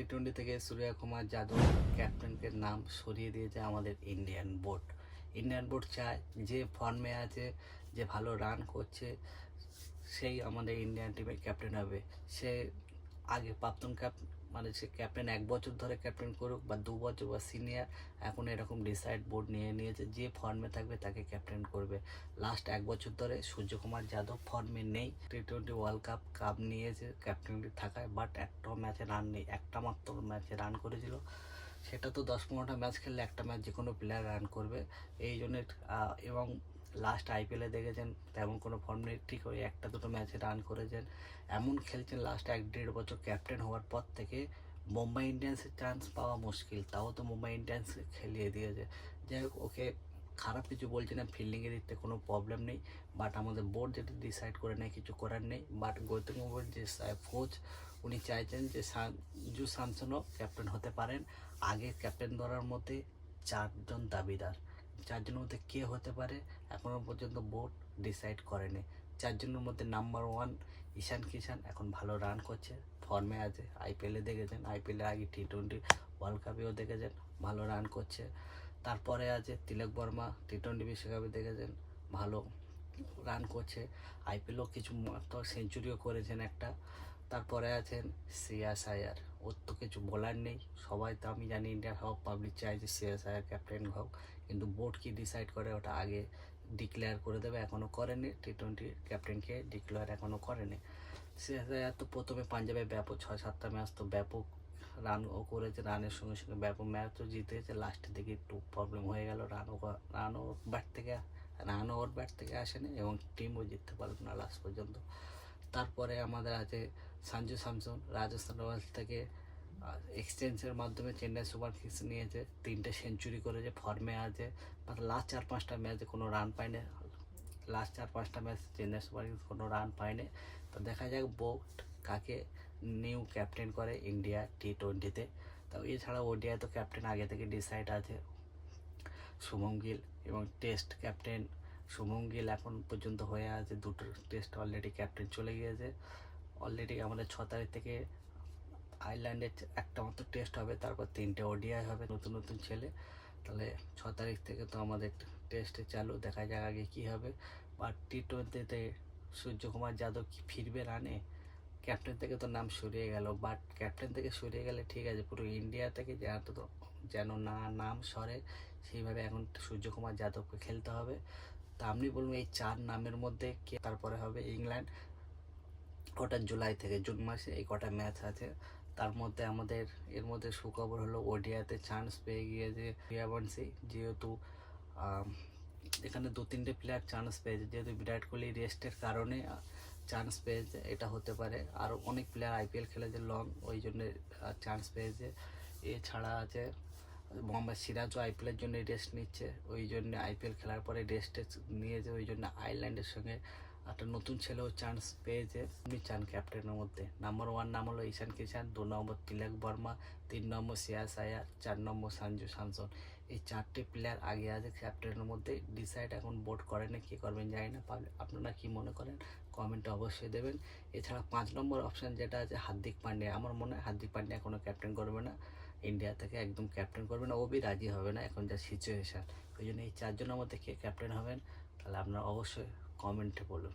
টি-20 থেকে সূর্যকুমার যাদব ক্যাপ্টেনকে নাম সরিয়ে দিয়েছে আমাদের ইন্ডিয়ান বোর্ড চায় যে ফর্মে আছে, যে ভালো রান করছে, সেই আমাদের ইন্ডিয়ান টিমের ক্যাপ্টেন হবে। সে আগে প্রাক্তন মানে সে ক্যাপ্টেন 1 বছর ধরে ক্যাপ্টেন করুক বা 2 বছর বা সিনিয়র, এখন এরকম ডিসাইড বোর্ড নিয়ে নিয়েছে যে ফর্মে থাকবে তাকে ক্যাপ্টেন করবে। লাস্ট 1 বছর ধরে সূর্যকুমার যাদব ফর্মে নেই। টি-20 ওয়ার্ল্ড কাপ নিয়েছে ক্যাপ্টেনটি থাকায়, বাট একটাও ম্যাচে রান নেই। একটা মাত্র ম্যাচে রান করেছিল, সেটা তো 10-15টা ম্যাচ খেললে একটা ম্যাচ যে কোনো প্লেয়ার রান করবে। এই জন্য এবং লাস্ট আইপিএলে দেখেছেন তেমন কোনো ফর্ম নেই, ঠিক ওই 1-2 ম্যাচে রান করেছেন। এমন খেলছেন লাস্ট 1-1.5 বছর ক্যাপ্টেন হওয়ার পর থেকে মুম্বাই ইন্ডিয়ান্সের চান্স পাওয়া মুশকিল, তাও তো মুম্বাই ইন্ডিয়ান্স খেলিয়ে দিয়েছে। যাই হোক, ওকে খারাপ কিছু বলছি না, ফিল্ডিংয়ের দিক থেকে কোনো প্রবলেম নেই, বাট আমাদের বোর্ড যেটা ডিসাইড করে নেয় কিছু করার নেই। বাট গৌতম গম্ভীর যে কোচ, উনি চাইছেন যে সঞ্জু স্যামসনও ক্যাপ্টেন হতে পারেন। আগে ক্যাপ্টেন ধরার মধ্যে 4জন দাবিদার, 4জনের মধ্যে কে হতে পারে এখনও পর্যন্ত বোর্ড ডিসাইড করেনি। 4জনের মধ্যে নাম্বার 1 ঈশান কিষান, এখন ভালো রান করছে, ফর্মে আছে। আইপিএলে দেখেছেন, আইপিএলে আগে টি-20 ওয়ার্ল্ড কাপেও দেখেছেন ভালো রান করছে। তারপরে আছে তিলক বর্মা, টি-20 বিশ্বকাপে দেখেছেন ভালো রান করছে, আইপিএলও কিছু সেঞ্চুরিও করেছেন একটা। তারপরে আছেন শ্রেয়াস আয়ার, ওর তো কিছু বলার নেই, সবাই তো আমি জানি ইন্ডিয়ার সব পাবলিক চাই যে শ্রেয়াস আয়ার ক্যাপ্টেন হোক, কিন্তু বোর্ড কি ডিসাইড করে ওটা আগে ডিক্লেয়ার করে দেবে, এখনও করেনি। টি-20 ক্যাপ্টেনকে ডিক্লেয়ার এখনও করেনি। শ্রেয়াস আয়ার তো প্রথমে পাঞ্জাবে ব্যাপক 6-7টা ম্যাচ তো ব্যাপক রানও করেছে, রানের সঙ্গে সঙ্গে ব্যাপক ম্যাচও জিতেছে। লাস্টের দিকে একটু প্রবলেম হয়ে গেল, রানও ওর ব্যাট থেকে আসেনি এবং টিমও জিততে পারল না লাস্ট পর্যন্ত। তারপরে আমাদের আছে সঞ্জু স্যামসন, রাজস্থান রয়্যালস থেকে এক্সচেঞ্জের মাধ্যমে চেন্নাই সুপার কিংস নিয়েছে, 3টে সেঞ্চুরি করেছে, ফর্মে আছে। লাস্ট 4-5টা ম্যাচে কোনো রান পায়নি, লাস্ট 4-5টা ম্যাচ চেন্নাই সুপার কিংস কোনো রান পায়নি। তো দেখা যাক বোর্ড কাকে নিউ ক্যাপ্টেন করে ইন্ডিয়া টি-20-তে। তো এছাড়া ওডিআই তো ক্যাপ্টেন আগে থেকে ডিসাইড আছে শুভম গিল, এবং টেস্ট ক্যাপ্টেন শুভম গিল এখন পর্যন্ত হয়ে আছে, 2টো টেস্ট অলরেডি ক্যাপ্টেন চলে গিয়েছে। অলরেডি আমাদের 6 তারিখ থেকে আয়ারল্যান্ডের একটা মাত্র টেস্ট হবে, তারপর 3টে ওডিআই হবে, নতুন নতুন ছেলে। তাহলে 6 তারিখ থেকে তো আমাদের টেস্টে চালু, দেখা যাক আগে কী হবে। বা টি-20-তে সূর্যকুমার যাদব কি ফিরবে রানে? ক্যাপ্টেন থেকে তো নাম সরিয়ে গেল, বাট ক্যাপ্টেন থেকে সরিয়ে গেলে ঠিক আছে, পুরো ইন্ডিয়া থেকে যেন নাম সরে সেইভাবে এখন সূর্যকুমার যাদবকে খেলতে হবে। তা আপনি বলুন এই 4 নামের মধ্যে কে? তারপরে হবে ইংল্যান্ড, ওটা জুলাই থেকে জুন মাসে এই কটা ম্যাচ আছে। তার মধ্যে আমাদের এর মধ্যে সুখবর হলো ওডিআইতে চান্স পেয়ে গিয়েছে রিয়াবন্সি, যেহেতু এখানে 2-3টে প্লেয়ার চান্স পেয়েছে, যেহেতু বিরাট কোহলি রেস্টের কারণে চান্স পেয়েছে, এটা হতে পারে। আরও অনেক প্লেয়ার আইপিএল খেলেছে লং, ওই জন্য চান্স পেয়েছে। এছাড়া আছে মোহাম্মদ সিরাজও আইপিএলের জন্য রেস্ট নিচ্ছে, ওই জন্য আইপিএল খেলার পরে রেস্টে নিয়েছে, ওই জন্য আয়ারল্যান্ডের সঙ্গে একটা নতুন ছেলেও চান্স পেয়েছে। আপনি চান ক্যাপ্টেনের মধ্যে নাম্বার 1 নাম হলো ঈশান কিষান, 2 নম্বর তিলক বর্মা, 3 নম্বর শ্রেয়াস আয়ার, 4 নম্বর সঞ্জু স্যামসন। এই 4টে প্লেয়ার আগে আছে ক্যাপ্টেনের মধ্যে, ডিসাইড এখন বোর্ড করেন, কে করবেন জানি না। আপনারা কি মনে করেন কমেন্টে অবশ্যই দেবেন। এছাড়া 5 নম্বর অপশান যেটা আছে হার্দিক পান্ডিয়া, আমার মনে হয় হার্দিক পান্ডিয়া কোনো ক্যাপ্টেন করবে না, ইন্ডিয়া থেকে একদম ক্যাপ্টেন করবে না, ও বি রাজি হবে না এখন যা সিচুয়েশান। ওই জন্য এই 4জনের মধ্যে কে ক্যাপ্টেন হবেন, তাহলে আপনারা অবশ্যই কমেন্টে বলুন।